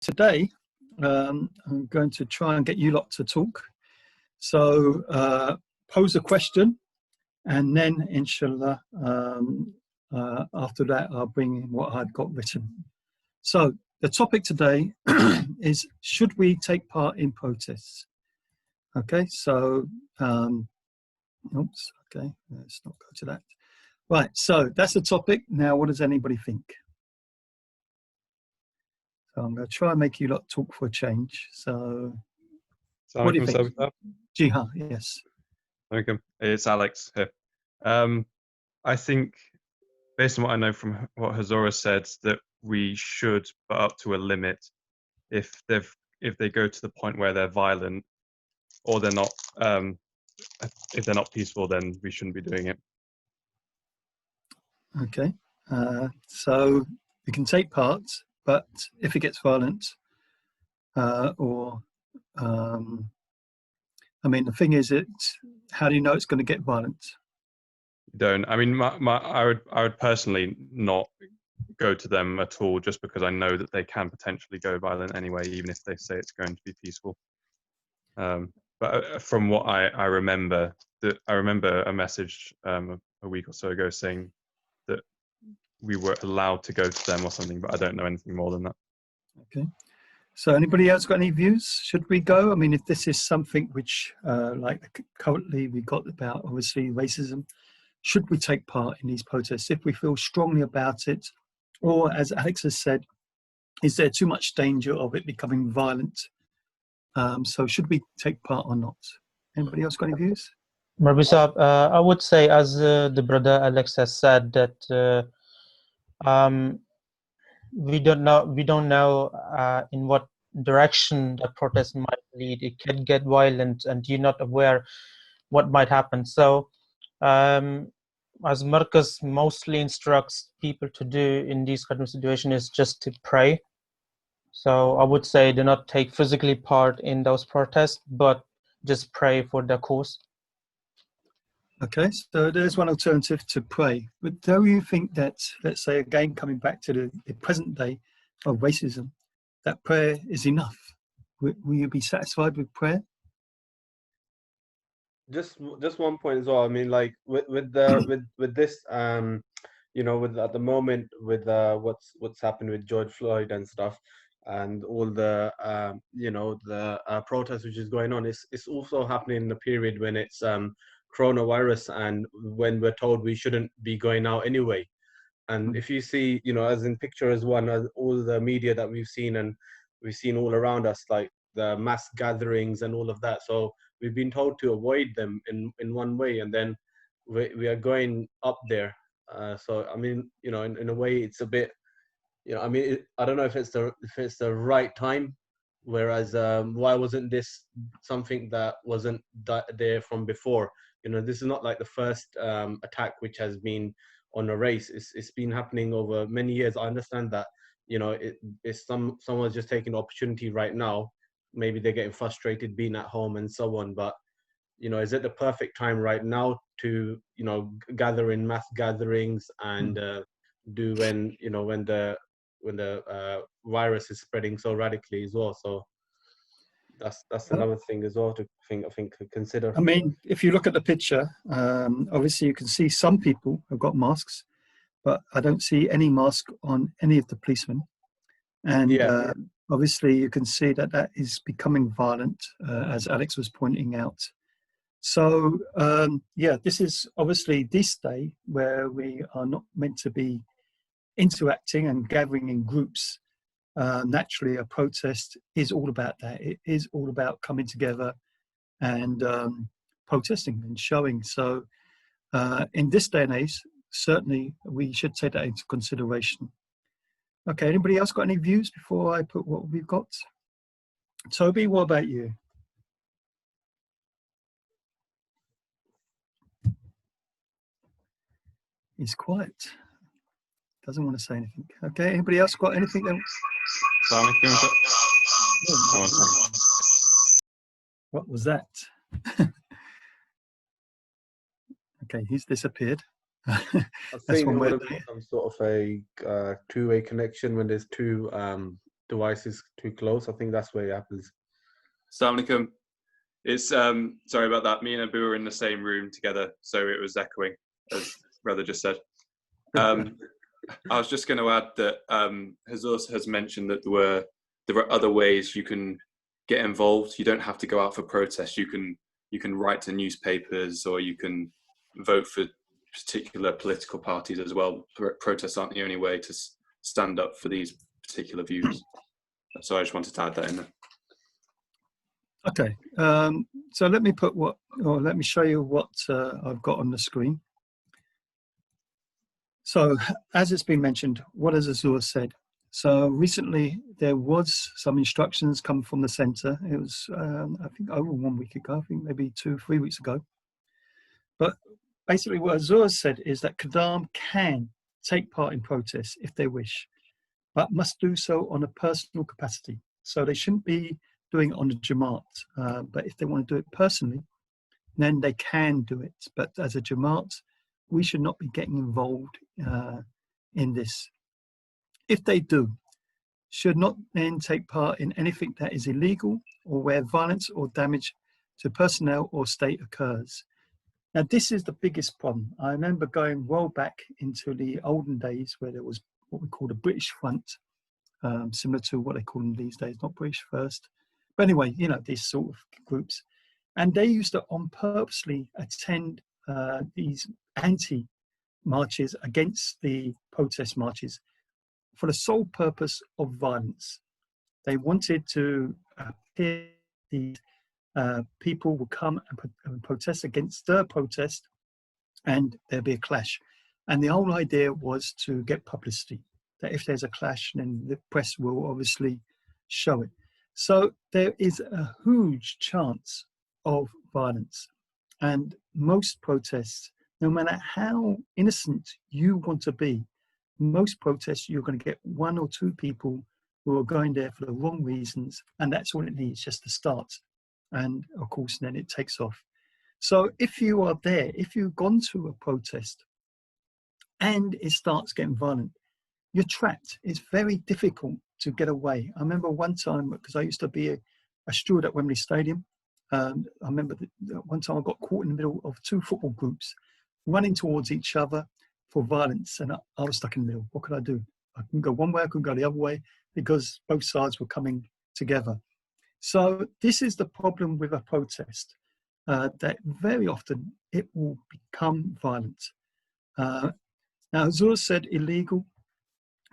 Today, I'm going to try and get you lot to talk. So pose a question, and then inshallah, after that, I'll bring in what I've got written. So the topic today is, should we take part in protests? Okay, so, oops, okay, let's not go to that. Right, so that's the topic. Now, what does anybody think? So I'm going to try and make you lot talk for a change. So, what do you think? Jiha, yes. Okay, it's Alex here. I think, based on what I know from what Hazora said, that we should, but up to a limit. If they go to the point where they're violent, or they're not, if they're not peaceful, then we shouldn't be doing it. Okay, so we can take part, but if it gets violent, I mean, the thing is, how do you know it's going to get violent? Don't. I mean, I would personally not go to them at all, just because I know that they can potentially go violent anyway, even if they say it's going to be peaceful. But from what I remember, I remember a message a week or so ago saying that we were allowed to go to them or something, but I don't know anything more than that. Okay. So anybody else got any views? Should we go? I mean, if this is something which, like currently we got about, obviously, racism, should we take part in these protests if we feel strongly about it? Or, as Alex has said, is there too much danger of it becoming violent? So should we take part or not? Anybody else got any views? Marbisab, I would say, as the brother Alex has said, that we don't know in what direction the protest might lead. It can get violent, and you're not aware what might happen. So, as Marcus mostly instructs people to do in these kind of situations, is just to pray. So I would say do not take physically part in those protests, but just pray for the cause. Okay, so there's one alternative, to pray. But do you think that, let's say, again, coming back to the present day of racism, that prayer is enough? Will you be satisfied with prayer? Just one point as well. I mean, like with this, you know, with at the moment with what's happened with George Floyd and stuff, and all the you know, the protest which is going on, it's also happening in a period when it's coronavirus, and when we're told we shouldn't be going out anyway. And if you see, you know, as in picture as one, as all the media that we've seen all around us, like the mass gatherings and all of that. So we've been told to avoid them in one way, and then we are going up there. So I mean, you know, in a way, it's a bit, you know, I mean, I don't know if it's the right time. Whereas why wasn't this something that wasn't there from before? You know, this is not like the first attack which has been on a race. It's been happening over many years. I understand that, you know, it's someone's just taking the opportunity right now. Maybe they're getting frustrated being at home and so on. But, you know, is it the perfect time right now to, you know, gather in mass gatherings and do when, you know, when the virus is spreading so radically as well? So that's another thing as well to consider. I mean, if you look at the picture, obviously you can see some people have got masks, but I don't see any mask on any of the policemen. And obviously you can see that is becoming violent, as Alex was pointing out. So yeah, this is obviously this day where we are not meant to be interacting and gathering in groups. Naturally, a protest is all about that. It is all about coming together and protesting and showing. So in this day and age, certainly we should take that into consideration. Okay, anybody else got any views before I put what we've got? Toby, what about you? He's quiet. Doesn't want to say anything. Okay, anybody else got anything? What was that? Okay, he's disappeared. I think it would have been some sort of a two-way connection when there's two devices too close. I think that's where it happens. Assalamu alaikum. It's sorry about that. Me and Abu were in the same room together, so it was echoing, as brother just said. I was just going to add that Hazur has mentioned that there are other ways you can get involved. You don't have to go out for protest. You can write to newspapers, or you can vote for particular political parties as well. Protests aren't the only way to stand up for these particular views. So I just wanted to add that in there. Okay, so let me show you what I've got on the screen. So, as it's been mentioned, what has Azur said? So recently there was some instructions come from the centre. It was, I think, over 1 week ago, I think maybe 2-3 weeks ago. But basically what Azur said is that Qadam can take part in protests if they wish, but must do so on a personal capacity. So they shouldn't be doing it on a Jamaat, but if they want to do it personally, then they can do it. But as a Jamaat, we should not be getting involved in this. If they do, should not then take part in anything that is illegal or where violence or damage to personnel or state occurs. Now, this is the biggest problem. I remember going well back into the olden days where there was what we call the British Front, similar to what they call them these days, not British First. But anyway, you know, these sort of groups. And they used to on purposely attend these anti-marches against the protest marches for the sole purpose of violence. They wanted to appear these people would come and protest against their protest, and there'd be a clash. And the whole idea was to get publicity, that if there's a clash, then the press will obviously show it. So there is a huge chance of violence. And most protests, no matter how innocent you want to be, most protests you're going to get 1 or 2 people who are going there for the wrong reasons, and that's all it needs, just to start. And of course, then it takes off. So if you are there, if you've gone to a protest and it starts getting violent, you're trapped. It's very difficult to get away. I remember one time, because I used to be a steward at Wembley Stadium, I remember that one time I got caught in the middle of 2 football groups running towards each other for violence, and I was stuck in the middle. What could I do? I couldn't go one way, I couldn't go the other way, because both sides were coming together. So this is the problem with a protest, that very often it will become violent. Now, Azur said illegal,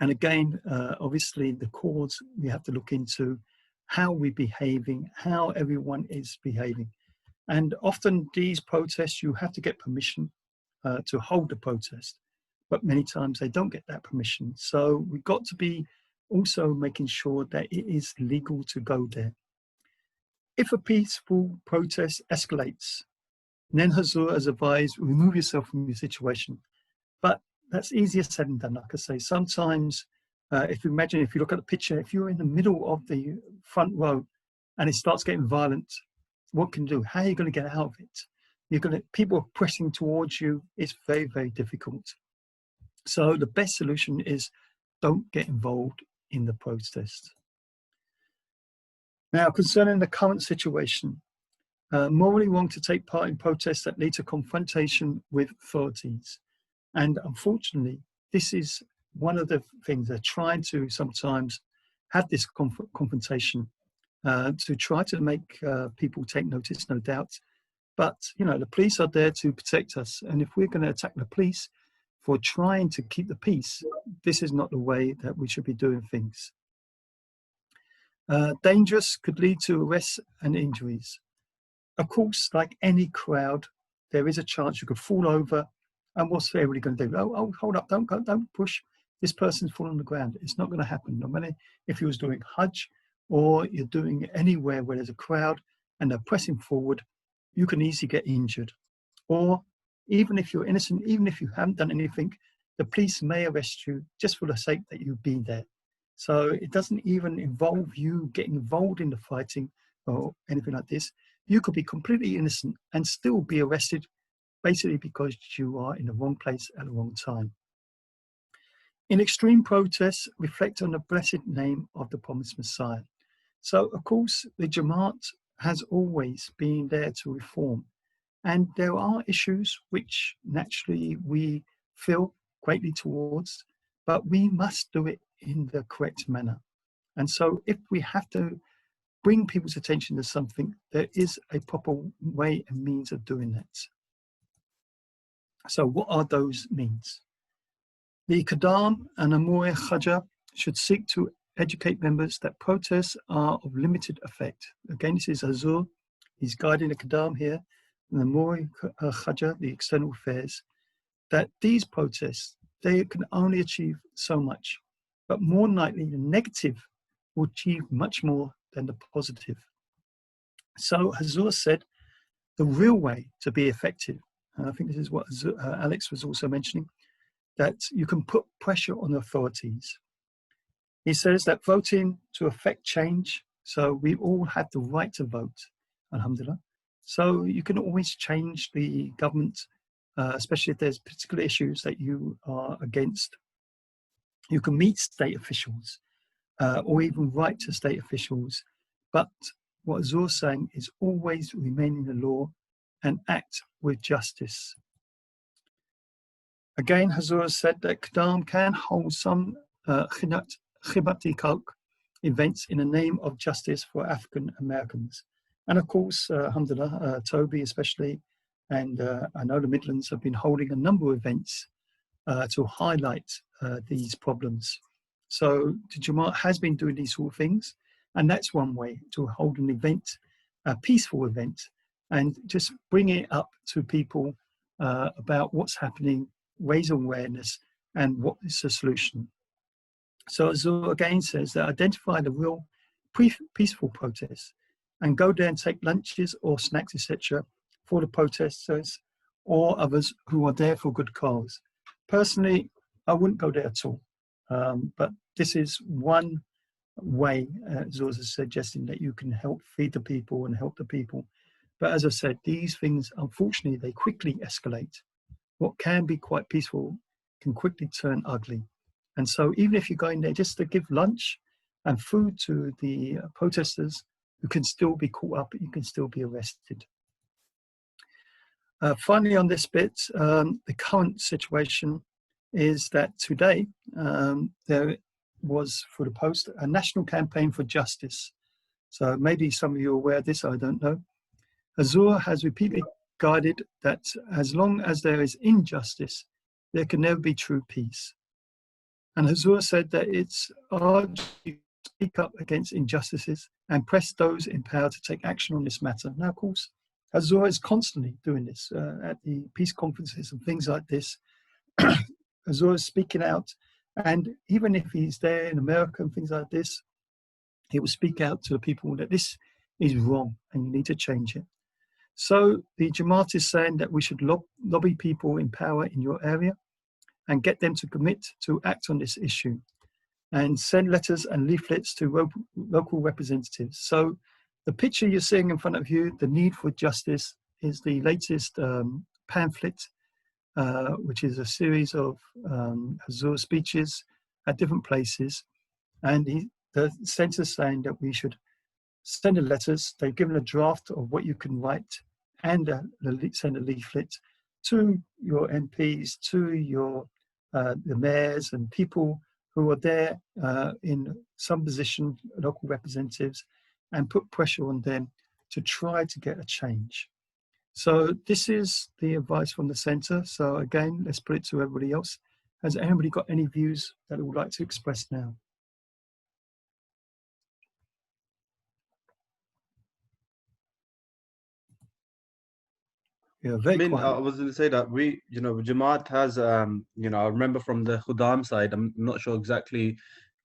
and again, obviously the cause we have to look into how we're behaving, how everyone is behaving. And often these protests, you have to get permission to hold the protest, but many times they don't get that permission. So we've got to be also making sure that it is legal to go there. If a peaceful protest escalates, then Hazur has advised, remove yourself from your situation. But that's easier said than done, like I say. Sometimes, if you look at the picture, if you're in the middle of the front row and it starts getting violent, what can you do? How are you going to get out of it? People are pressing towards you. It's very, very difficult. So the best solution is don't get involved in the protest. Now, concerning the current situation, morally wrong to take part in protests that lead to confrontation with authorities. And unfortunately, this is one of the things they're trying to sometimes have this confrontation to try to make people take notice, no doubt. But, you know, the police are there to protect us. And if we're going to attack the police for trying to keep the peace, this is not the way that we should be doing things. Dangerous could lead to arrests and injuries. Of course, like any crowd, there is a chance you could fall over. And what's everybody going to do? Oh, hold up, don't push. This person's fallen on the ground. It's not going to happen. No matter if you was doing Hajj or you're doing it anywhere where there's a crowd and they're pressing forward, you can easily get injured. Or even if you're innocent, even if you haven't done anything, the police may arrest you just for the sake that you've been there. So it doesn't even involve you getting involved in the fighting or anything like this. You could be completely innocent and still be arrested, basically because you are in the wrong place at the wrong time. In extreme protests, reflect on the blessed name of the promised Messiah. So, of course, the Jamaat has always been there to reform. And there are issues which naturally we feel greatly towards, but we must do it in the correct manner. And so if we have to bring people's attention to something, there is a proper way and means of doing that. So what are those means? The Qadam and Amur Khaja should seek to educate members that protests are of limited effect. Again, this is Azur. He's guiding the Qadam here, and the Amur Khaja, the external affairs, that these protests, they can only achieve so much, but more than likely the negative will achieve much more than the positive. So Hazur said, the real way to be effective, and I think this is what Alex was also mentioning, that you can put pressure on authorities. He says that voting to affect change, so we all have the right to vote, alhamdulillah. So you can always change the government, especially if there's particular issues that you are against. You can meet state officials or even write to state officials. But what Azur's saying is always remain in the law and act with justice. Again, Hazur said that Qadam can hold some khibati kalk events in the name of justice for African Americans. And of course, alhamdulillah, Toby especially, and I know the Midlands have been holding a number of events to highlight these problems. So the Jamaat has been doing these sort of things, and that's one way to hold an event, a peaceful event, and just bring it up to people about what's happening, raise awareness, and what is the solution. So Azur again says that identify the real peaceful protests and go there and take lunches or snacks, etc., for the protesters or others who are there for good cause. Personally, I wouldn't go there at all. But this is one way, Azur is suggesting, that you can help feed the people and help the people. But as I said, these things, unfortunately, they quickly escalate. What can be quite peaceful can quickly turn ugly. And so even if you're going there just to give lunch and food to the protesters, you can still be caught up, you can still be arrested. Finally, on this bit, the current situation is that today there was, for the Post, a national campaign for justice. So maybe some of you are aware of this, I don't know. Azur has repeatedly guided that as long as there is injustice, there can never be true peace. And Hazur said that it's our duty to speak up against injustices and press those in power to take action on this matter. Now, of course, Hazur is constantly doing this at the peace conferences and things like this. Hazur is speaking out, and even if he's there in America and things like this, he will speak out to the people that this is wrong and you need to change it. So the Jamaat is saying that we should lobby people in power in your area and get them to commit to act on this issue and send letters and leaflets to local representatives. So the picture you're seeing in front of you, the need for justice, is the latest pamphlet, which is a series of Hazur speeches at different places. And the centre's saying that we should send the letters. They've given a draft of what you can write and send a leaflet to your MPs, to your the mayors and people who are there in some position, local representatives, and put pressure on them to try to get a change. So this is the advice from the centre. So again, let's put it to everybody else. Has anybody got any views that they would like to express now? Yeah, very quiet. I was going to say that Jamaat has, I remember from the Khudam side, I'm not sure exactly,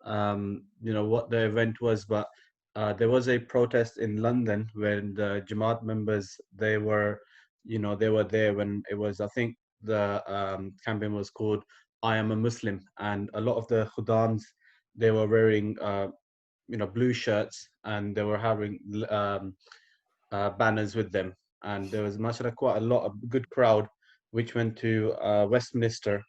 what the event was, but there was a protest in London when the Jamaat members, they were there when it was, I think the campaign was called I Am a Muslim, and a lot of the Khudams, they were wearing, blue shirts, and they were having banners with them. And there was quite a lot of good crowd which went to Westminster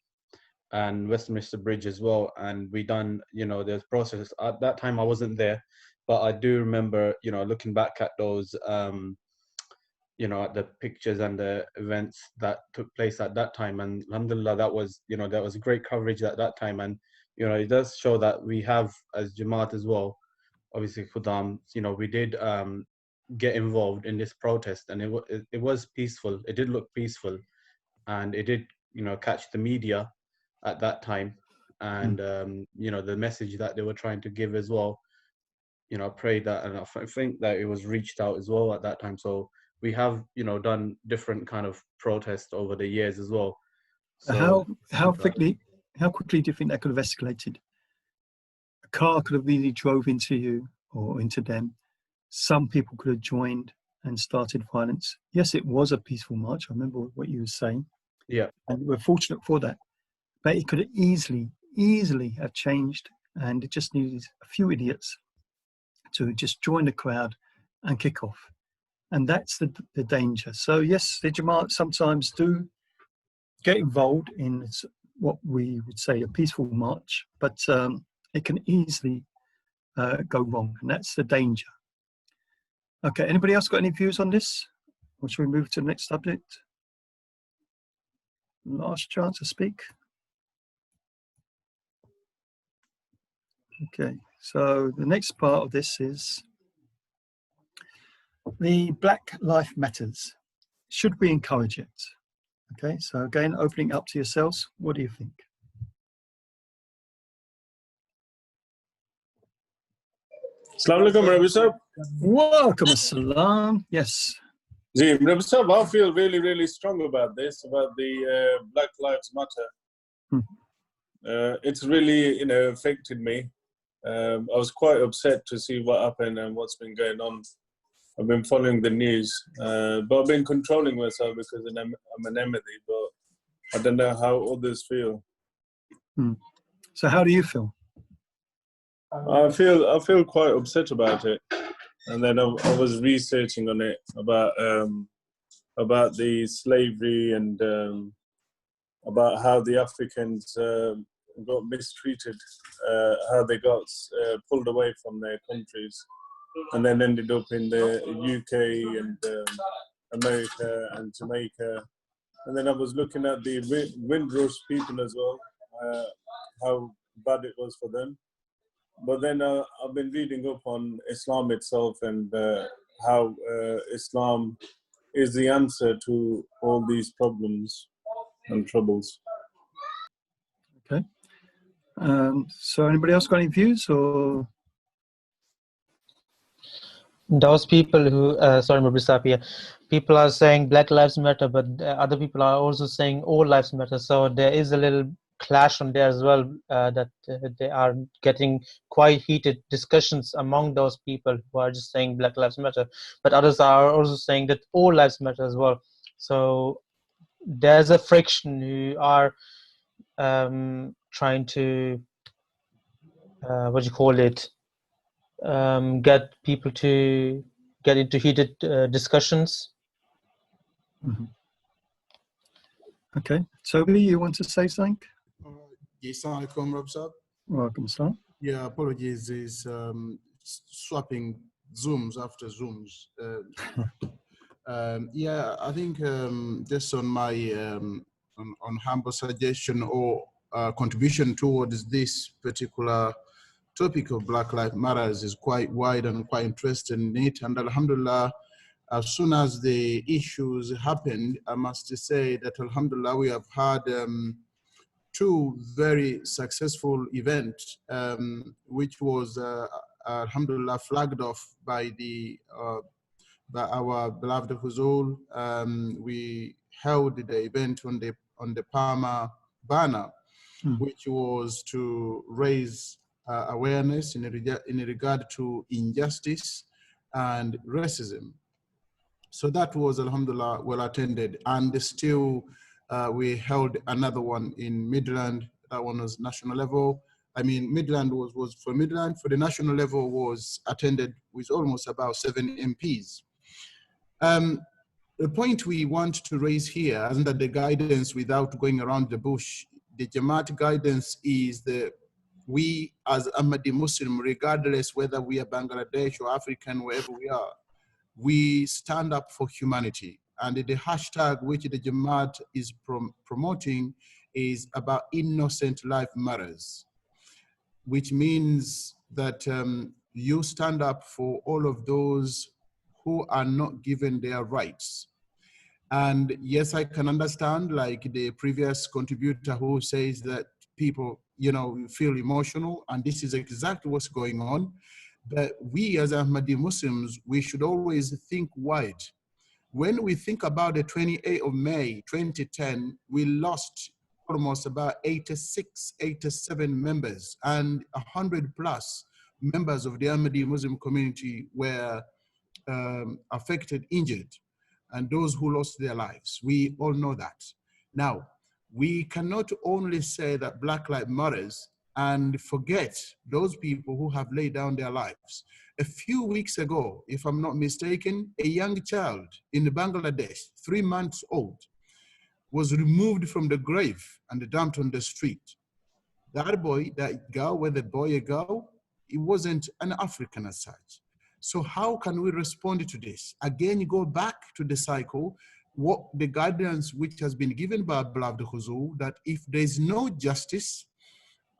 and Westminster Bridge as well. And we done, you know, there's process. At that time, I wasn't there, but I do remember, you know, looking back at those, you know, at the pictures and the events that took place at that time. And alhamdulillah, that was, you know, that was great coverage at that time. And, you know, it does show that we have, as Jamaat as well, obviously Khudam, you know, we did get involved in this protest, and it was peaceful. It did look peaceful, and it did, you know, catch the media at that time. And, you know, the message that they were trying to give as well, you know, I pray that, and I think that it was reached out as well at that time. So we have, you know, done different kind of protests over the years as well. So how quickly do you think that could have escalated? A car could have really drove into you or into them. Some people could have joined and started violence. Yes, it was a peaceful march. I remember what you were saying. Yeah. And we're fortunate for that. But it could have easily have changed, and it just needed a few idiots to just join the crowd and kick off. And that's the danger. So yes, the Jamaat sometimes do get involved in what we would say a peaceful march, but it can easily go wrong, and that's the danger. Okay, anybody else got any views on this? Or should we move to the next subject? Last chance to speak. Okay, so the next part of this is the Black Lives Matters. Should we encourage it? Okay, so again, opening up to yourselves, what do you think? Assalamu alaikum, Rabbi Sahib. Welcome, assalam. Yes. Rabbi Sahib, I feel really, really strong about this, about the Black Lives Matter. It's really, you know, affected me. I was quite upset to see what happened and what's been going on. I've been following the news, but I've been controlling myself because I'm an Ahmadi, but I don't know how others feel. So how do you feel? I feel quite upset about it, and then I was researching on it about the slavery and about how the Africans got mistreated, how they got pulled away from their countries, and then ended up in the UK and America and Jamaica. And then I was looking at the Windrush people as well, how bad it was for them. But then I've been reading up on Islam itself and how Islam is the answer to all these problems and troubles. Okay. So anybody else got any views or? Those people who, sorry, Mubisapia, people are saying Black Lives Matter, but other people are also saying all lives matter. So there is a little clash on there as well, that they are getting quite heated discussions among those people who are just saying Black Lives Matter, but others are also saying that all lives matter as well. So there's a friction who are trying to, what do you call it, get people to get into heated discussions. Okay, Toby, you want to say something? Yes, Assalamualaikum, Rob Sahib. Welcome, sir. Yeah, apologies. Is swapping Zooms after Zooms. Yeah, I think just on my on humble suggestion or contribution towards this particular topic of Black Lives Matters is quite wide and quite interested in it. And Alhamdulillah, as soon as the issues happened, I must say that Alhamdulillah, we have had two very successful events, which was Alhamdulillah flagged off by our beloved Huzul. We held the event on the Palmer banner, which was to raise awareness in regard to injustice and racism. So that was, Alhamdulillah, well attended. And still, we held another one in Midland. That one was national level. I mean, Midland was for Midland. For the national level was attended with almost about 7 MPs. The point we want to raise here, isn't that the guidance without going around the bush, the Jamaat guidance is that we as Ahmadi Muslim, regardless whether we are Bangladesh or African, wherever we are, we stand up for humanity. And the hashtag which the Jamaat is promoting is about innocent life matters, which means that you stand up for all of those who are not given their rights. And yes, I can understand, like the previous contributor who says that people, you know, feel emotional, and this is exactly what's going on. But we as Ahmadi Muslims, we should always think wide. When we think about the 28th of May, 2010, we lost almost about 86, 87 members, and 100 plus members of the Ahmadi Muslim community were affected, injured, and those who lost their lives. We all know that. Now, we cannot only say that Black Lives Matters and forget those people who have laid down their lives. A few weeks ago, if I'm not mistaken, a young child in Bangladesh, 3 months old, was removed from the grave and dumped on the street. That boy, that girl, whether boy or girl, it wasn't an African as such. So how can we respond to this? Again, you go back to the cycle, what the guidance which has been given by Beloved Huzur, that if there's no justice,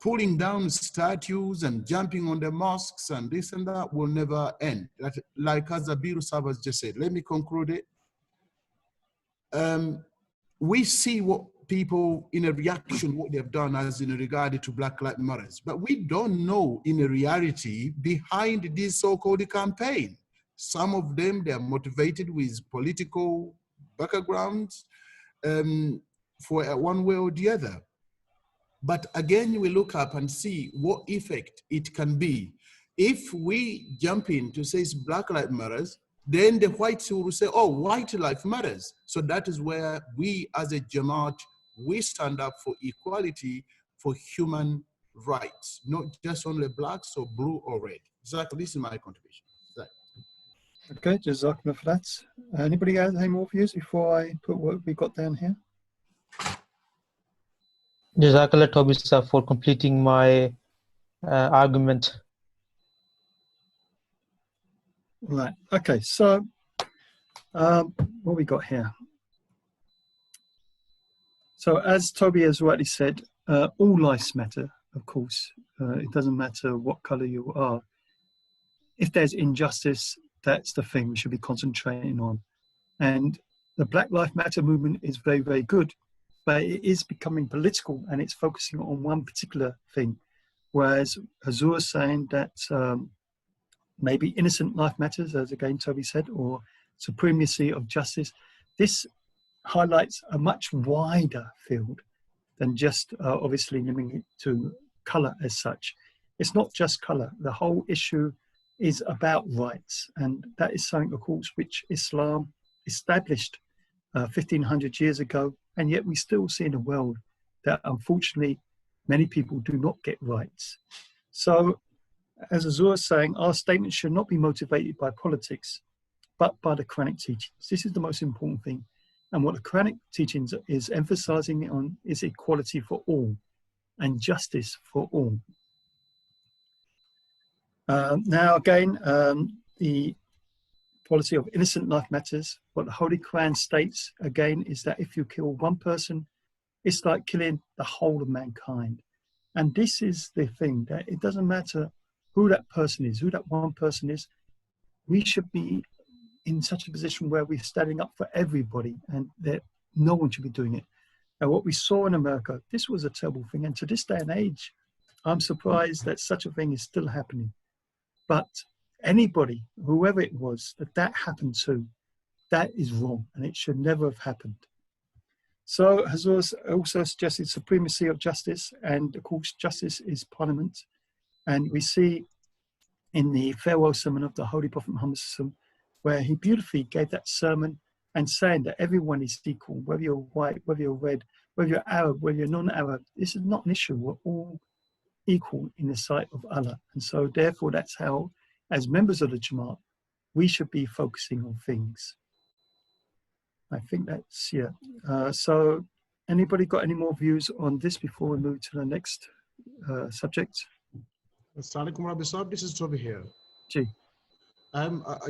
pulling down statues and jumping on the mosques and this and that will never end. That, like as Abiru Sabas just said, let me conclude it. We see what people in a reaction, what they've done as in regard to Black Lives Matter, but we don't know in reality behind this so-called campaign. Some of them, they're motivated with political backgrounds for one way or the other. But again, we look up and see what effect it can be. If we jump in to say Black Lives Matters, then the whites will say, oh, white life matters. So that is where we as a Jamaat, we stand up for equality, for human rights, not just only blacks or blue or red. Exactly, this is my contribution. Exactly. Okay, Jazakallah for that. Anybody have any more views before I put what we got down here? Jazakallah Tobisa for completing my argument. Right, okay, so what we got here? So as Toby has rightly said, all lives matter, of course. It doesn't matter what color you are. If there's injustice, that's the thing we should be concentrating on. And the Black Lives Matter movement is very, very good, but it is becoming political and it's focusing on one particular thing. Whereas Huzur is saying that maybe innocent life matters, as again Toby said, or supremacy of justice. This highlights a much wider field than just obviously limiting it to color as such. It's not just color. The whole issue is about rights, and that is something, of course, which Islam established 1500 years ago, and yet we still see in a world that unfortunately many people do not get rights. So as Azur is saying, our statement should not be motivated by politics, but by the Quranic teachings. This is the most important thing. And what the Quranic teachings is emphasizing on is equality for all and justice for all. Now again, the policy of innocent life matters. What the Holy Quran states again is that if you kill one person, it's like killing the whole of mankind. And this is the thing, that it doesn't matter who that person is, who that one person is. We should be in such a position where we're standing up for everybody, and that no one should be doing it. And what we saw in America, this was a terrible thing. And to this day and age, I'm surprised that such a thing is still happening. But anybody, whoever it was, that happened to, that is wrong, and it should never have happened. So Hazur also suggested supremacy of justice, and of course justice is parliament. And we see in the farewell sermon of the Holy Prophet Muhammad, where he beautifully gave that sermon and saying that everyone is equal, whether you're white, whether you're red, whether you're Arab, whether you're non-Arab. This is not an issue. We're all equal in the sight of Allah. And so therefore that's how, as members of the Jamaat, we should be focusing on things. I think that's, yeah. So Anybody got any more views on this before we move to the next subject? Assalamu alaikum, Rabbi Saab. This is Toby here. Gee.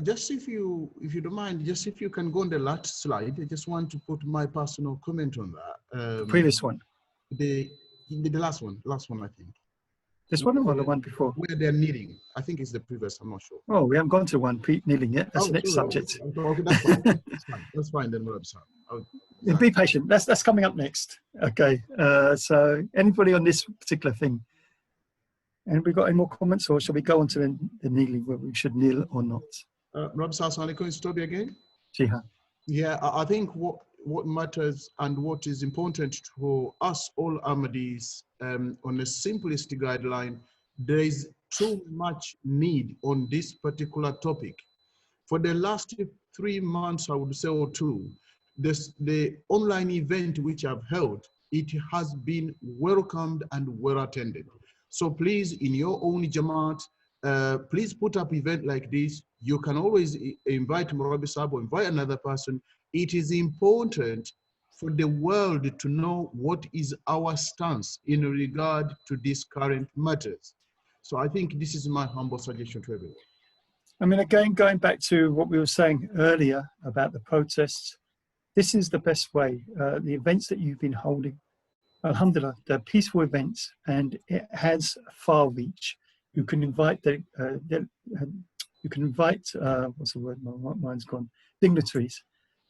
Just if you don't mind, just if you can go on the last slide, I just want to put my personal comment on that. The previous one. The last one, I think. This one or the one before? Where they're kneeling. I think it's the previous, I'm not sure. Oh, we haven't gone to one kneeling yet. That's the next subject. Okay, that's fine. That's fine then, Rabbi Saab. Be patient. That's coming up next. Okay. So anybody on this particular thing? And we got any more comments, or shall we go on to the kneeling, where we should kneel or not? Rabbi Saab, it's Toby again. Jihan. Yeah, I think what matters and what is important for us all Ahmadis, on a simplest guideline, there is too much need on this particular topic. For the last 3 months, I would say, or two, the online event which I've held, it has been welcomed and well attended. So please, in your own Jamaat, please put up event like this. You can always invite Murabi Saab or invite another person. It is important for the world to know what is our stance in regard to these current matters. So I think this is my humble suggestion to everyone. I mean, again, going back to what we were saying earlier about the protests, this is the best way. The events that you've been holding, alhamdulillah, they're peaceful events, and it has far reach. You can invite what's the word? My mind's gone. Dignitaries,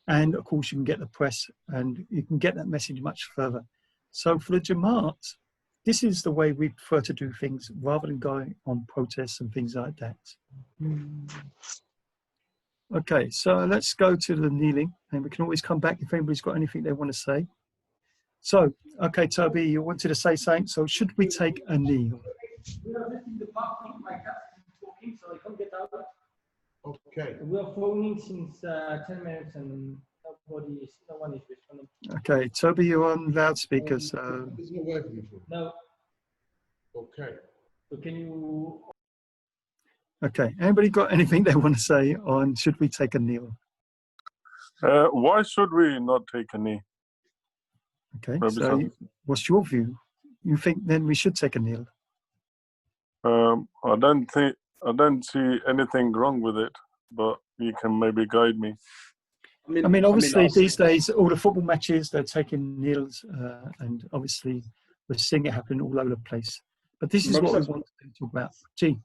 and of course you can get the press, and you can get that message much further. So for the Jamaat, this is the way we prefer to do things, rather than going on protests and things like that. Okay, so let's go to the kneeling, and we can always come back if anybody's got anything they want to say. So, okay, Toby, you wanted to say something. So should we take a kneel? We are just in the parking. My cat is talking, so I can't get out. Okay. We are phoning since 10 minutes and no one is responding. Okay, Toby, you're on loudspeaker, so... It's not working. No. Okay. So can you... Okay, anybody got anything they want to say on should we take a kneel? Why should we not take a knee? Okay, so what's your view? You think then we should take a kneel? I don't see anything wrong with it, but you can maybe guide me. I mean, obviously these days, all the football matches, they're taking kneels, and obviously we're seeing it happen all over the place. But this is what we want to talk about. Gee.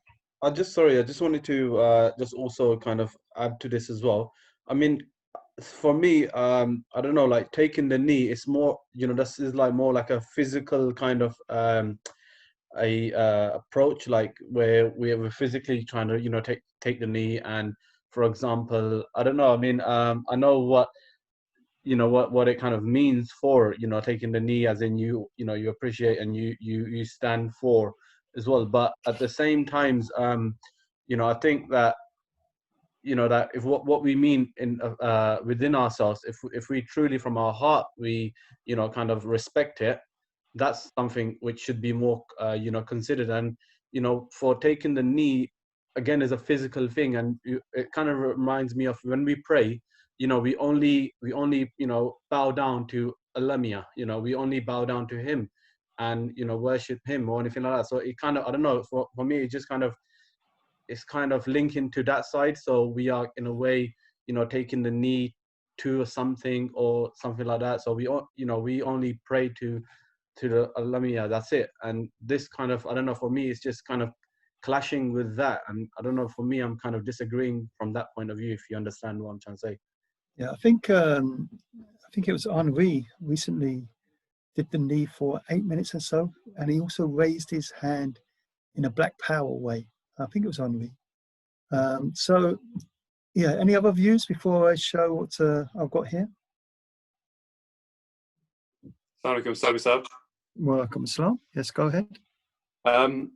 I just wanted to just also kind of add to this as well. I mean, for me, I don't know, like taking the knee, it's more, this is like more like a physical kind of approach, like where we're physically trying to, take the knee. And for example, I don't know, I mean, I know what it kind of means for, taking the knee, as in you appreciate and you stand for as well. But at the same times, I think that, that if what we mean in within ourselves, if we truly from our heart, we, kind of respect it, that's something which should be more, considered. And, for taking the knee, again, is a physical thing. And it kind of reminds me of when we pray, we only, bow down to Alamia, we only bow down to him and, worship him or anything like that. So it kind of, I don't know, for me, it just kind of, it's kind of linking to that side. So we are in a way, taking the knee to something or something like that. So we only pray to the Alamia, that's it. And this kind of, I don't know, for me, it's just kind of clashing with that. And I don't know, for me, I'm kind of disagreeing from that point of view, if you understand what I'm trying to say. Yeah, I think it was Henri recently did the knee for 8 minutes or so, and he also raised his hand in a Black Power way. I think it was Henri. So, yeah, any other views before I show what I've got here? Welcome, Islam. Yes, go ahead. I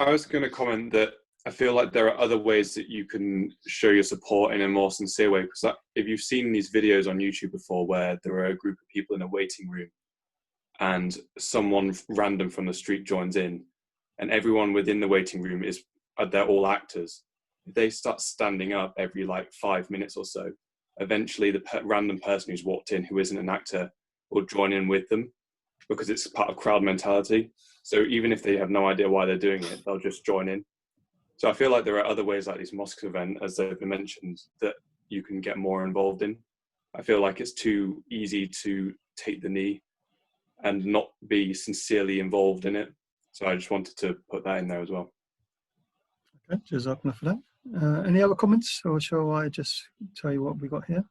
was going to comment that I feel like there are other ways that you can show your support in a more sincere way. Because if you've seen these videos on YouTube before where there are a group of people in a waiting room and someone random from the street joins in and everyone within the waiting room they're all actors. If they start standing up every 5 minutes or so, eventually the random person who's walked in who isn't an actor will join in with them because it's part of crowd mentality. So even if they have no idea why they're doing it, they'll just join in. So I feel like there are other ways like these mosques event, as they've been mentioned, that you can get more involved in. I feel like it's too easy to take the knee and not be sincerely involved in it. So I just wanted to put that in there as well. Okay, Jazakallah for that. Any other comments, or shall I just tell you what we got here?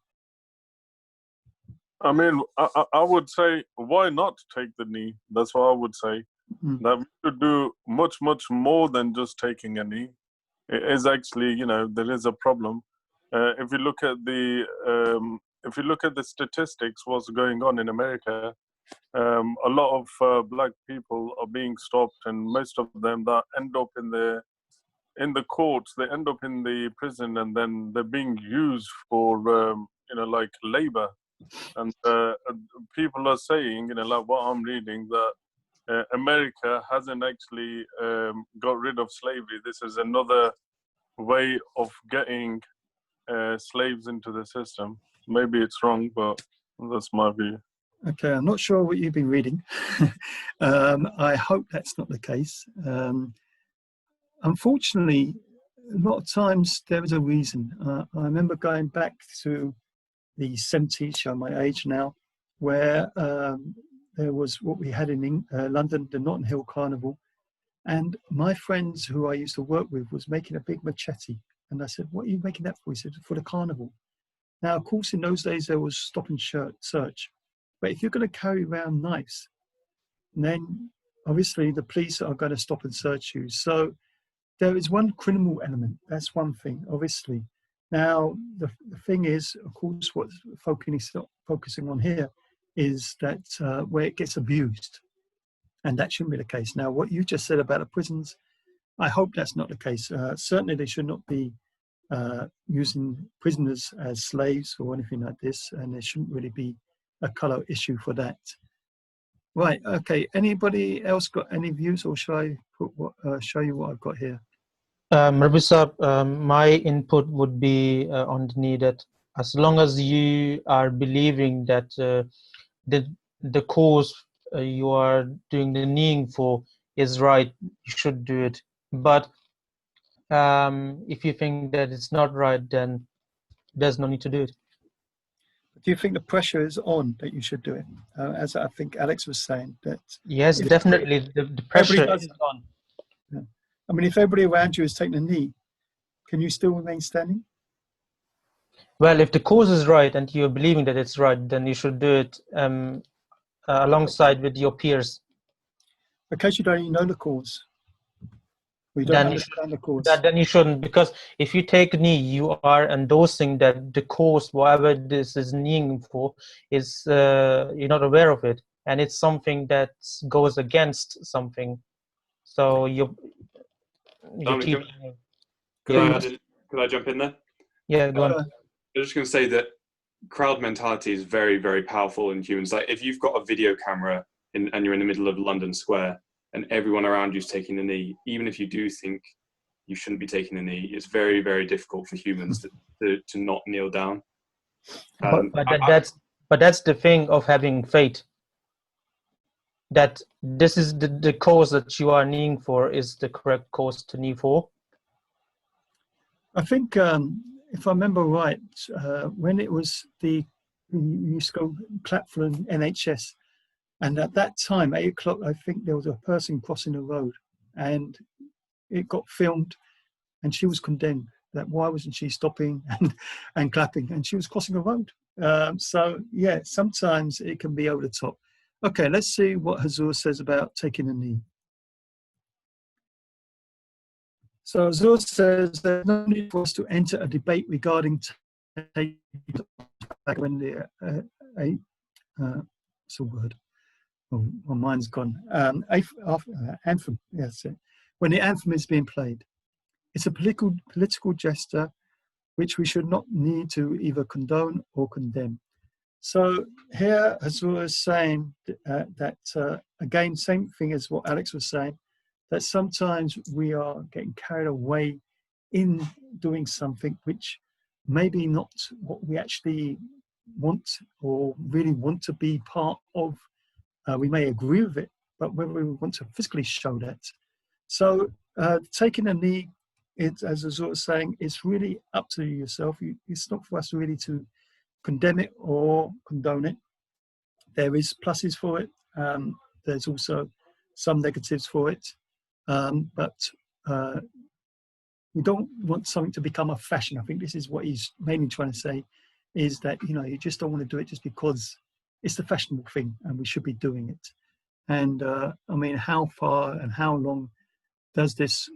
I mean, I would say, why not take the knee? That's what I would say. That we should do much, much more than just taking a knee. It is actually, you know, there is a problem. If you look at the statistics, what's going on in America, a lot of black people are being stopped, and most of them that end up in the courts, they end up in the prison, and then they're being used for you know, like labor. And people are saying, you know, like what I'm reading, that America hasn't actually got rid of slavery. This is another way of getting slaves into the system. Maybe it's wrong, but that's my view. Okay, I'm not sure what you've been reading. I hope that's not the case. Unfortunately, a lot of times there is a reason. I remember going back to the 70s, show my age now, where there was what we had in London, the Notting Hill Carnival. And my friends who I used to work with was making a big machete. And I said, what are you making that for? He said, for the carnival. Now, of course, in those days, there was stop and search. But if you're going to carry around knives, then obviously the police are going to stop and search you. So there is one criminal element. That's one thing, obviously. Now, the thing is, of course, what's focusing on here is that where it gets abused. And that shouldn't be the case. Now, what you just said about the prisons, I hope that's not the case. Certainly, they should not be using prisoners as slaves or anything like this, and there shouldn't really be a colour issue for that. Right, okay. Anybody else got any views, or shall I show you what I've got here? Rabbi Saab, my input would be on the knee that as long as you are believing that the cause you are doing the kneeing for is right, you should do it. But if you think that it's not right, then there's no need to do it. Do you think the pressure is on that you should do it? As I think Alex was saying, that yes, definitely the pressure is on. Yeah. I mean, if everybody around you is taking a knee, can you still remain standing? Well, if the cause is right and you're believing that it's right, then you should do it alongside with your peers. In case you don't even know the cause, we don't understand the cause. Then you shouldn't, because if you take a knee, you are endorsing that the cause, whatever this is kneeling for, is you're not aware of it, and it's something that goes against something. So you keep. Could I jump in there? Yeah, go on. I'm just going to say that crowd mentality is very, very powerful in humans. Like if you've got a video camera and you're in the middle of London Square and everyone around you is taking the knee, even if you do think you shouldn't be taking the knee, it's very, very difficult for humans to not kneel down. But that's the thing of having faith. That this is the cause that you are kneeling for is the correct cause to knee for. I think, if I remember right, when it was you used to go clap for an NHS, and at that time, 8 o'clock, I think there was a person crossing the road, and it got filmed, and she was condemned. That why wasn't she stopping and clapping? And she was crossing a road. So yeah, sometimes it can be over the top. Okay, let's see what Hazur says about taking a knee. So Hazur says there's no need for us to enter a debate regarding taking when the what's a word? Oh, my mind's gone. Anthem. Yes, when the anthem is being played, it's a political gesture which we should not need to either condone or condemn. So here, Hazur is saying that again, same thing as what Alex was saying, that sometimes we are getting carried away in doing something which maybe not what we actually want or really want to be part of. We may agree with it, but whether we want to physically show that. So taking a knee, as I was sort of saying, it's really up to yourself. It's not for us really to condemn it or condone it. There is pluses for it. There's also some negatives for it. But we don't want something to become a fashion. I think this is what he's mainly trying to say, is that, you know, you just don't want to do it just because it's the fashionable thing and we should be doing it. And I mean, how far and how long does this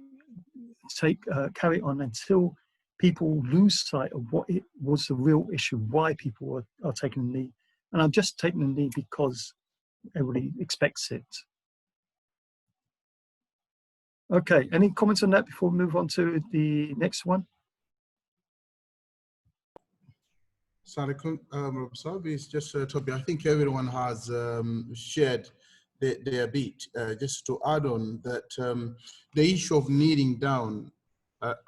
carry on until people lose sight of what it was the real issue, why people are taking the knee? And I'm just taking the knee because everybody expects it. Okay, any comments on that before we move on to the next one? Sorry, it's just Toby. I think everyone has shared their bit. Just to add on that, the issue of kneeling down,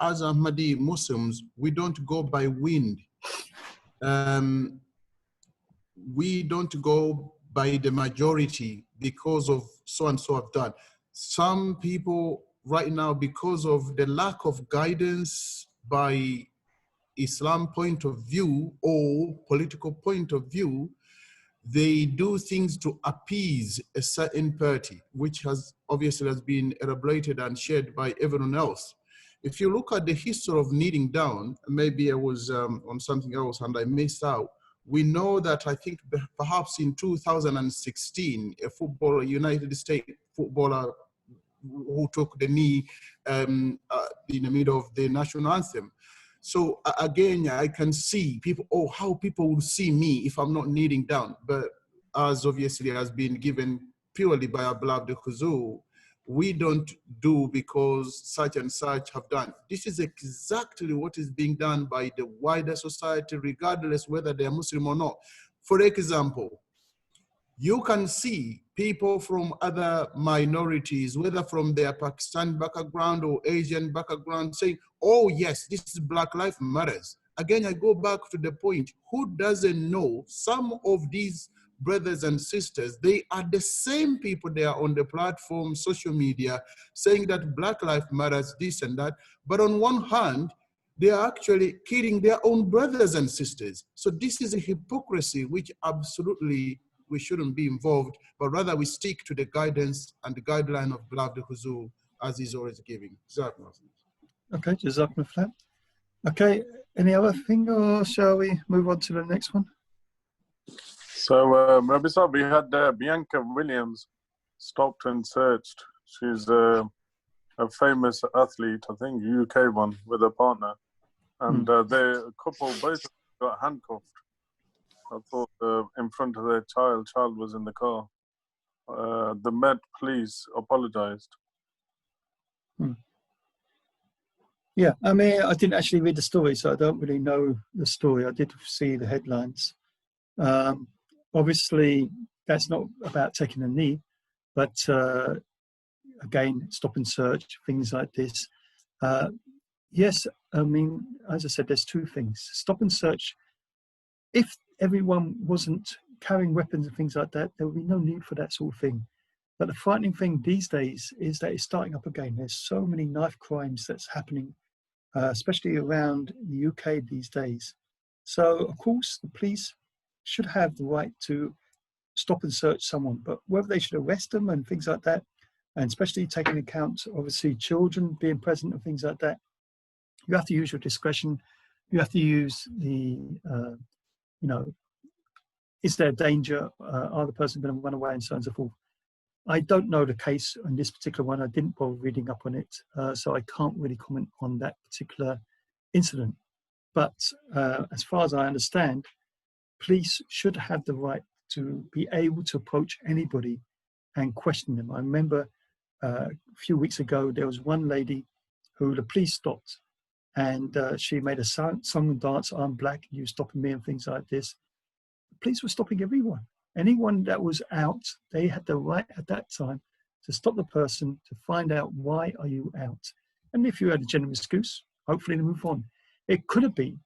as Ahmadi Muslims, we don't go by wind. We don't go by the majority because of so and so have done. Some people right now, because of the lack of guidance by Islam point of view or political point of view, they do things to appease a certain party, which has obviously been elaborated and shared by everyone else. If you look at the history of kneeling down, maybe I was on something else and I missed out. We know that I think perhaps in 2016, a footballer, United States footballer who took the knee in the middle of the national anthem. So again, I can see people, how people will see me if I'm not kneeling down. But as obviously has been given purely by our beloved Huzur, we don't do because such and such have done. This is exactly what is being done by the wider society, regardless whether they are Muslim or not. For example, you can see people from other minorities, whether from their Pakistan background or Asian background, saying, oh yes, this is Black Lives Matters. Again, I go back to the point, who doesn't know some of these brothers and sisters, they are the same people, they are on the platform, social media, saying that Black Lives Matters, this and that. But on one hand, they are actually killing their own brothers and sisters. So this is a hypocrisy which absolutely we shouldn't be involved, but rather we stick to the guidance and the guideline of beloved Huzur as he's always giving. Okay, Jazakumullah for that. Okay, any other thing, or shall we move on to the next one? So, Rabbi Saab, we had Bianca Williams stopped and searched. She's a famous athlete, I think UK one, with a partner. And the couple both got handcuffed. I thought in front of their child was in the car. The Met police apologized. Yeah, I mean, I didn't actually read the story, so I don't really know the story. I did see the headlines. Obviously, that's not about taking a knee, but again, stop and search, things like this. Yes, I mean, as I said, there's two things. Stop and search. If everyone wasn't carrying weapons and things like that, there would be no need for that sort of thing. But the frightening thing these days is that it's starting up again. There's so many knife crimes that's happening, especially around the UK these days. So, of course, the police should have the right to stop and search someone, but whether they should arrest them and things like that, and especially taking into account, obviously, children being present and things like that, you have to use your discretion. You have to use the, you know, is there danger? Are the person going to run away and so on and so forth? I don't know the case on this particular one. I didn't bother reading up on it, so I can't really comment on that particular incident. But as far as I understand, police should have the right to be able to approach anybody and question them. I remember a few weeks ago, there was one lady who the police stopped, and she made a song and dance, I'm black, you stopping me, and things like this. The police were stopping everyone. Anyone that was out, they had the right at that time to stop the person, to find out why are you out. And if you had a genuine excuse, hopefully to move on. It could have been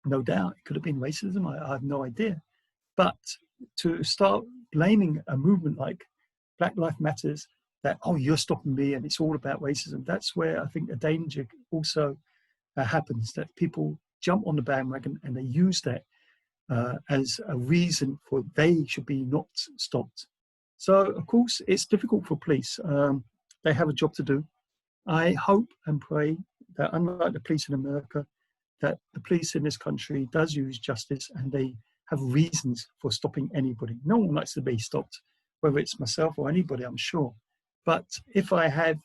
No doubt, it could have been racism. I have no idea. But to start blaming a movement like Black Lives Matters, that, oh, you're stopping me and it's all about racism, that's where I think the danger also happens, that people jump on the bandwagon and they use that as a reason for they should be not stopped. So, of course, it's difficult for police. They have a job to do. I hope and pray that, unlike the police in America, that the police in this country does use justice and they have reasons for stopping anybody. No one likes to be stopped, whether it's myself or anybody, I'm sure. But if I have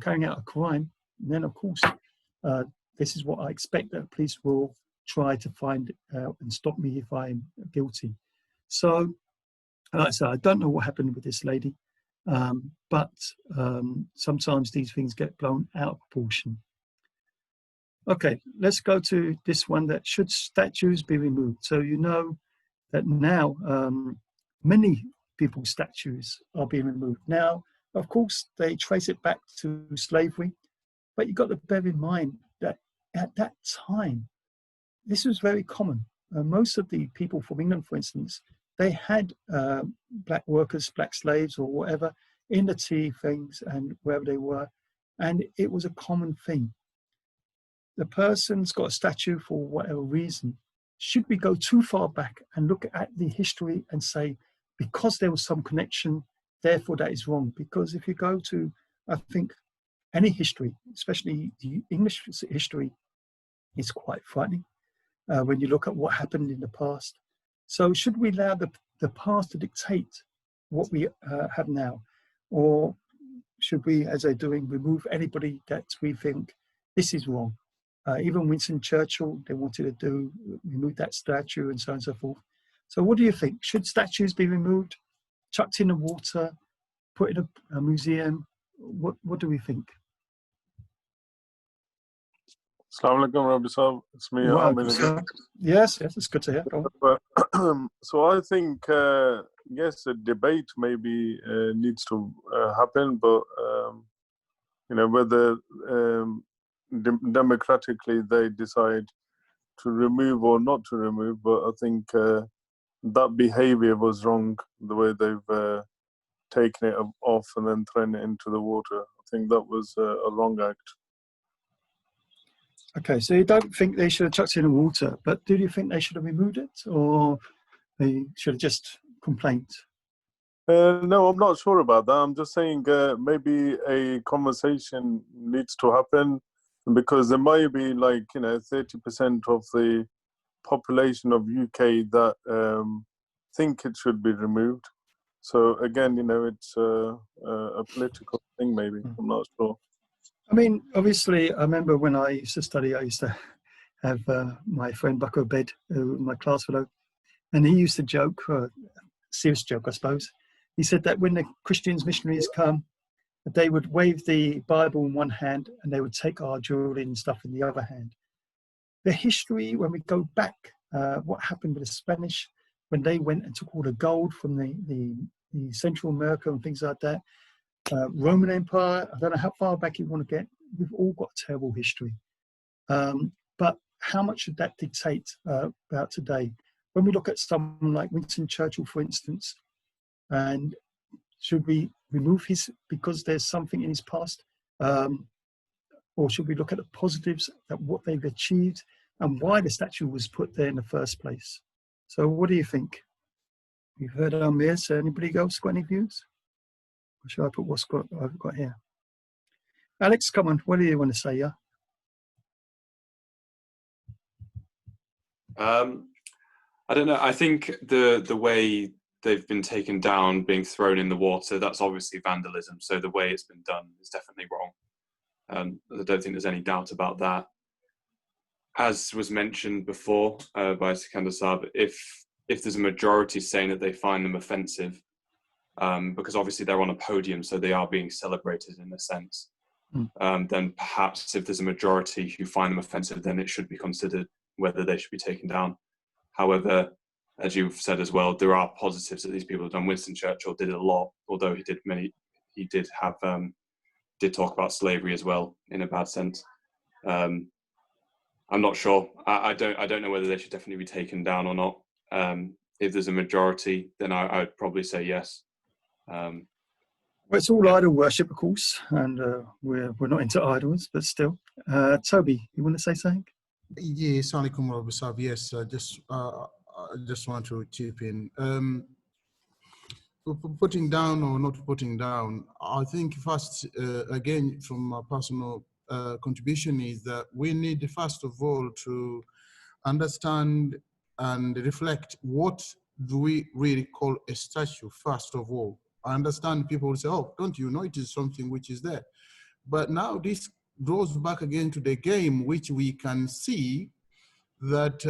carrying out a crime, then of course, this is what I expect, that the police will try to find out and stop me if I'm guilty. So, like I said, I don't know what happened with this lady, but sometimes these things get blown out of proportion. Okay, let's go to this one, that should statues be removed? So you know that now many people's statues are being removed. Now, of course, they trace it back to slavery, but you've got to bear in mind that at that time, this was very common. Most of the people from England, for instance, they had black workers, black slaves or whatever in the tea things and wherever they were, and it was a common thing. The person's got a statue for whatever reason. Should we go too far back and look at the history and say, because there was some connection, therefore that is wrong? Because if you go to, I think, any history, especially the English history, is quite frightening when you look at what happened in the past. So should we allow the past to dictate what we have now? Or should we, as they're doing, remove anybody that we think this is wrong? Even Winston Churchill, they wanted to remove that statue and so on and so forth. So what do you think? Should statues be removed, chucked in the water, put in a museum? What do we think? Assalamu alaikum, Rabbi Sahab. It's me, Wow, Amin again. Yes, it's good to hear. But, so I think, yes, a debate maybe needs to happen, but, whether democratically they decide to remove or not to remove, but I think that behavior was wrong, the way they've taken it off and then thrown it into the water. I think that was a wrong act. Okay, so you don't think they should have chucked it in the water, but do you think they should have removed it, or they should have just complained? No, I'm not sure about that. I'm just saying maybe a conversation needs to happen, because there might be 30% of the population of UK that think it should be removed. So again, it's a political thing maybe. I'm not sure. I mean, obviously, I remember when I used to study, I used to have my friend Bucko Bed, my class fellow, and he used to joke, serious joke, I suppose. He said that when the Christians missionaries come, they would wave the Bible in one hand and they would take our jewelry and stuff in the other hand. The history, when we go back, what happened with the Spanish, when they went and took all the gold from the Central America and things like that, Roman Empire, I don't know how far back you want to get, we've all got a terrible history. But how much should that dictate about today? When we look at someone like Winston Churchill, for instance, and should we remove his, because there's something in his past? Or should we look at the positives, at what they've achieved and why the statue was put there in the first place? So what do you think? You've heard Amir, so anybody else got any views? Or should I put I've got here? Alex, come on, what do you want to say, yeah? I don't know. I think the way they've been taken down, being thrown in the water, that's obviously vandalism. So the way it's been done is definitely wrong. I don't think there's any doubt about that. As was mentioned before by Sikandar Saab, if there's a majority saying that they find them offensive, because obviously they're on a podium, so they are being celebrated in a sense, then perhaps if there's a majority who find them offensive, then it should be considered whether they should be taken down. However, as you've said as well, there are positives that these people have done. Winston Churchill did a lot, although he did talk about slavery as well in a bad sense. I'm not sure. I don't know whether they should definitely be taken down or not. If there's a majority, then I'd probably say yes. Well, it's all idol worship, of course, and we're not into idols, but still. Toby, you want to say something? Yes, alaikum warahmatullahi. Yes, I just want to chip in. Putting down or not putting down, I think first, again, from my personal contribution is that we need, first of all, to understand and reflect what do we really call a statue, first of all. I understand people will say, oh, don't you know it is something which is there? But now this draws back again to the game, which we can see that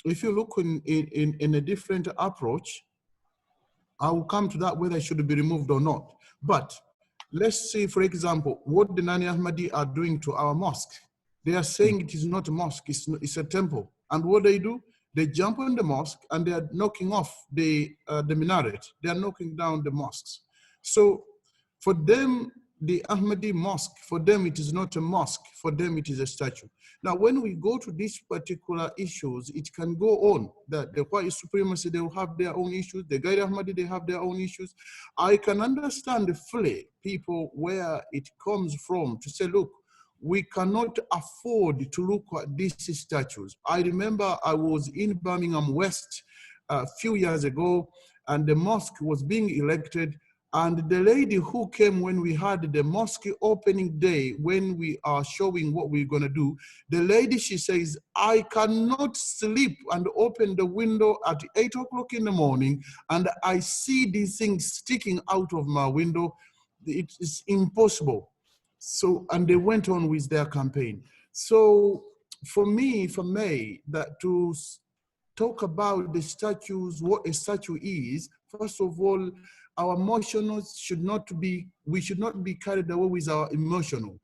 if you look in a different approach, I will come to that whether it should be removed or not. But let's say, for example, what the Nani Ahmadi are doing to our mosque. They are saying it is not a mosque, it's a temple. And what they do, they jump on the mosque and they are knocking off the minaret. They are knocking down the mosques. So for them, the Ahmadi mosque, for them it is not a mosque, for them it is a statue. Now, when we go to these particular issues, it can go on. That the white supremacy, they will have their own issues. The Gaida Ahmadi, they have their own issues. I can understand fully people where it comes from to say, look, we cannot afford to look at these statues. I remember I was in Birmingham West a few years ago, and the mosque was being elected. And the lady who came when we had the mosque opening day, when we are showing what we're going to do, the lady, she says, I cannot sleep and open the window at 8 o'clock in the morning and I see these things sticking out of my window. It is impossible. So, and they went on with their campaign. So for me, for May, that to talk about the statues, what a statue is, first of all, our emotions should not be, we should not be carried away with our emotional.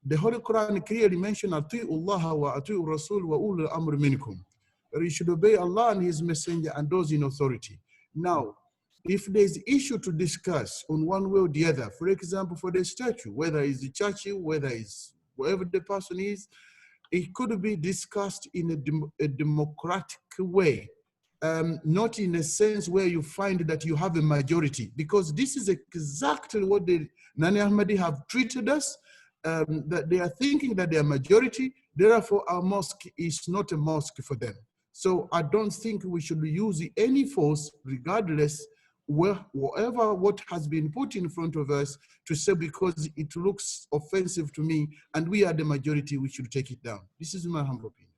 The Holy Quran clearly mentioned, Ati'u Allah wa ati'u Rasul wa ulul amr minkum. You should obey Allah and His Messenger and those in authority. Now, if there's issue to discuss on one way or the other, for example, for the statue, whether it's the church, whether it's wherever the person is, it could be discussed in a democratic way. Not in a sense where you find that you have a majority, because this is exactly what the Nani Ahmadi have treated us, that they are thinking that they are majority, therefore our mosque is not a mosque for them. So I don't think we should use any force, regardless whatever what has been put in front of us, to say because it looks offensive to me and we are the majority, we should take it down. This is my humble opinion.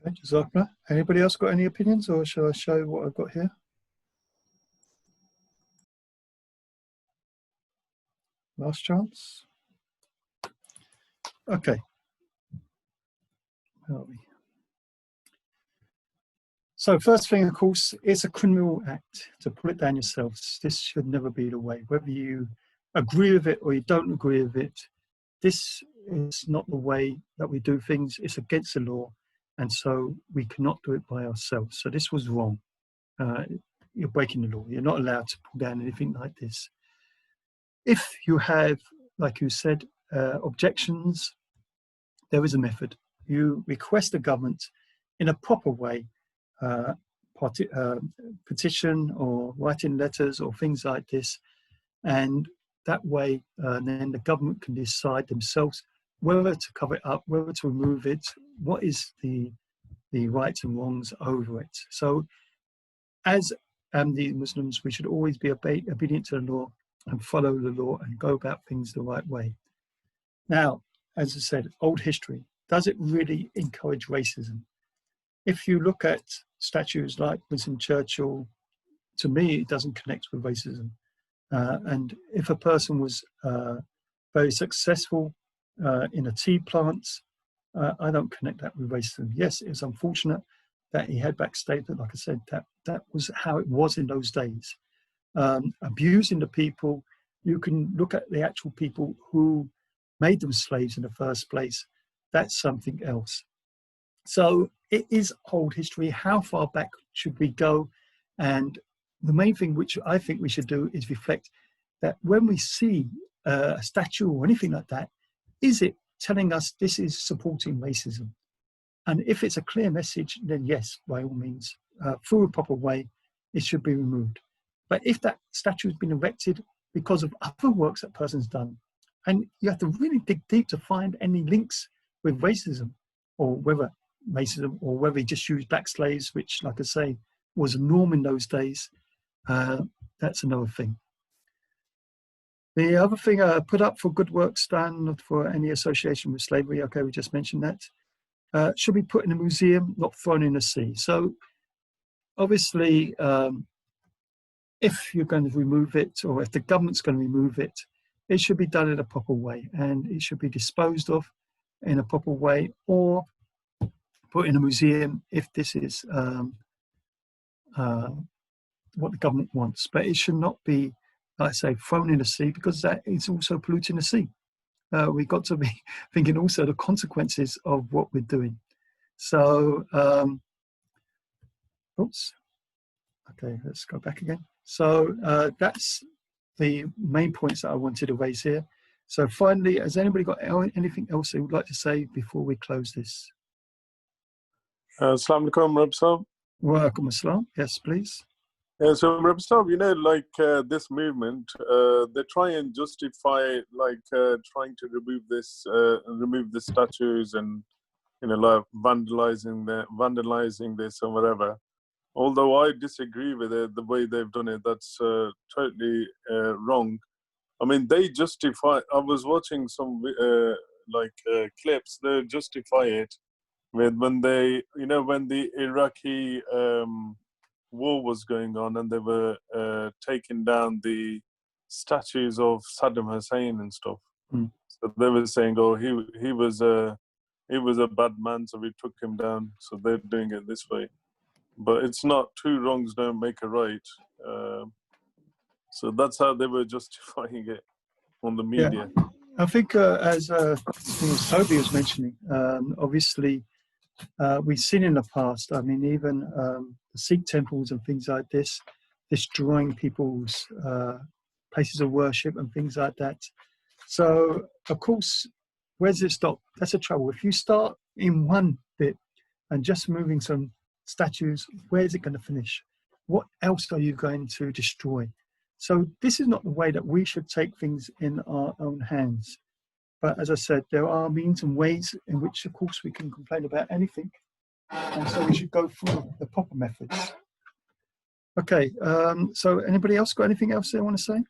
Thank you, Zakra. Anybody else got any opinions, or shall I show what I've got here? Last chance. Okay. Where are we? So first thing, of course, it's a criminal act to pull it down yourselves. This should never be the way. Whether you agree with it or you don't agree with it, this is not the way that we do things. It's against the law. And so we cannot do it by ourselves. So this was wrong. You're breaking the law. You're not allowed to pull down anything like this. If you have, like you said, objections, there is a method. You request the government in a proper way, petition or writing letters or things like this. And that way, then the government can decide themselves whether to cover it up, whether to remove it, what is the rights and wrongs over it. So as the Muslims, we should always be obedient to the law and follow the law and go about things the right way. Now, as I said, old history, does it really encourage racism? If you look at statues like Winston Churchill, to me, it doesn't connect with racism. And if a person was very successful in a tea plant, I don't connect that with racism. Yes, it's unfortunate that he had backstage, but like I said, that was how it was in those days. Abusing the people, you can look at the actual people who made them slaves in the first place. That's something else. So it is old history. How far back should we go? And the main thing which I think we should do is reflect that when we see a statue or anything like that, is it telling us this is supporting racism? And if it's a clear message, then yes, by all means, through a proper way, it should be removed. But if that statue has been erected because of other works that person's done, and you have to really dig deep to find any links with racism, or whether he just used black slaves, which, like I say, was a norm in those days, that's another thing. The other thing, put up for good works done for any association with slavery, okay, we just mentioned that, should be put in a museum, not thrown in the sea. So obviously, if you're going to remove it, or if the government's going to remove it, it should be done in a proper way, and it should be disposed of in a proper way, or put in a museum if this is what the government wants. But it should not be, like I say, thrown in the sea, because that is also polluting the sea. We've got to be thinking also the consequences of what we're doing. So, oops. Okay, let's go back again. So that's the main points that I wanted to raise here. So finally, has anybody got anything else they would like to say before we close this? Assalamu alaikum, Rab Sahab. Wa alaikum assalam. Yes, please. Yeah, so Rab Sahab, you know, like this movement, they try and justify like trying to remove the statues and, you know, like vandalizing this or whatever. Although I disagree with it, the way they've done it, that's totally wrong. I mean, they justify. I was watching some clips. They justify it with when they, you know, when the Iraqi war was going on and they were taking down the statues of Saddam Hussein and stuff. Mm. So they were saying, "Oh, he was a bad man, so we took him down." So they're doing it this way. But it's not, two wrongs don't make a right. So that's how they were justifying it on the media. Yeah. I think as Toby was mentioning, obviously we've seen in the past, I mean, even the Sikh temples and things like this, destroying people's places of worship and things like that. So, of course, where does it stop? That's the trouble. If you start in one bit and just moving some statues, where is it going to finish? What else are you going to destroy? So this is not the way that we should take things in our own hands. But as I said, there are means and ways in which, of course, we can complain about anything. And so we should go through the proper methods. Okay, so anybody else got anything else they want to say?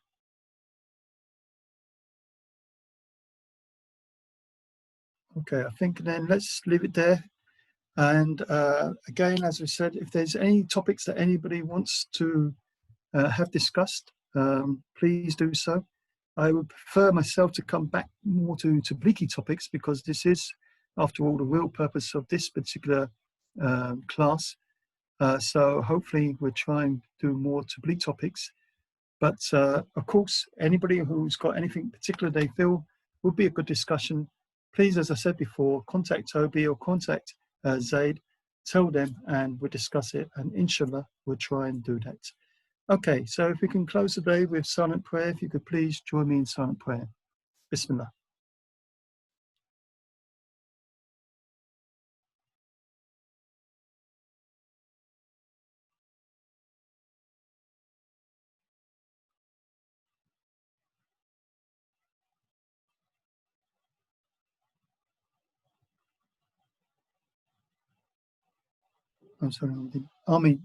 Okay, I think then let's leave it there. And again, as we said, if there's any topics that anybody wants to have discussed, please do so. I would prefer myself to come back more to Tablighi topics, because this is, after all, the real purpose of this particular class. So hopefully we'll try and do more Tablighi topics. But of course, anybody who's got anything particular they feel would be a good discussion, please, as I said before, contact Toby or contact Zaid, tell them, and we'll discuss it. And inshallah, we'll try and do that. Okay, so if we can close the day with silent prayer, if you could please join me in silent prayer. Bismillah. I'm sorry, Ameen.